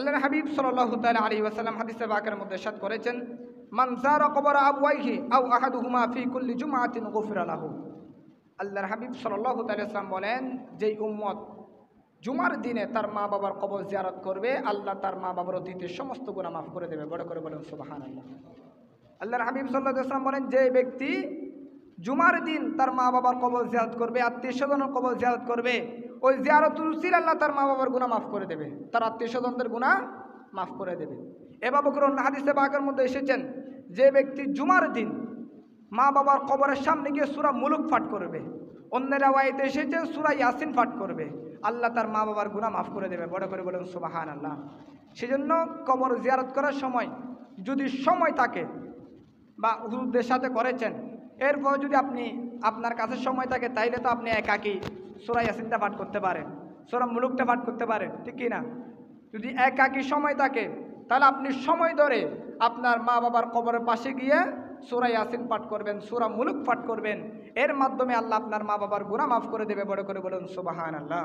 আল্লাহর হাবিব সাল্লাল্লাহু তাআলা আলাইহি ওয়াসাল্লাম হাদিসে পাকের মধ্যে ইরশাদ করেছেন, মান যারা কবর আবওয়াইহি আও আহাদুহুমা ফি কুল্লি জুমআতিন গুফিরা লাহু। আল্লাহর হাবিব সাল্লাল্লাহু তাআলা সাল্লাম বলেন, যেই উম্মত জুমার দিনে তার মা বাবার কবর জিয়ারত করবে, আল্লাহ তার মা বাবার অতীতের সমস্ত গুনাহ মাফ করে দেবে। বড় করে বলেন সুবহানাল্লাহ। আল্লাহর হাবিব সাল্লাল্লাহু আলাইহি ওয়াসাল্লাম বলেন, যে ব্যক্তি জুমার দিন তার মা বাবার কবর জিয়ারত করবে, আত্মীয় স্বজনের কবর জিয়ারত করবে, ওই জিয়ারতুল উসিলা আল্লাহ তার মা বাবার গুনাহ মাফ করে দেবে, তার আত্মীয় স্বজনদের গুনাহ মাফ করে দেবে। এভাবে করে অন্য হাদিসে পাকের মধ্যে এসেছেন, যে ব্যক্তি জুমার দিন মা বাবার কবরের সামনে গিয়ে সূরা মুলুক পাঠ করবে, অন্য রাওয়ায়াতে এসেছে সূরা ইয়াসিন পাঠ করবে, আল্লাহ তার মা বাবার গুনাহ মাফ করে দেবে। বড় করে বলেন সুবহানাল্লাহ। সেজন্য কবর জিয়ারত করার সময় যদি সময় থাকে বা হুজুরদের সাথে করেছেন, এরপর যদি আপনার কাছে সময় থাকে, তাইলে তো আপনি একাকী সূরা ইয়াসিনটা পাঠ করতে পারেন, সূরা মুলুকটা পাঠ করতে পারেন, ঠিক কি না? যদি একাকী সময় থাকে, তাহলে আপনি সময় ধরে আপনার মা বাবার কবরের পাশে গিয়ে সূরা ইয়াসিন পাঠ করবেন, সূরা মুলুক পাঠ করবেন। এর মাধ্যমে আল্লাহ আপনার মা বাবার গুনাহ মাফ করে দেবে। বড় করে বলুন সুবহানাল্লাহ।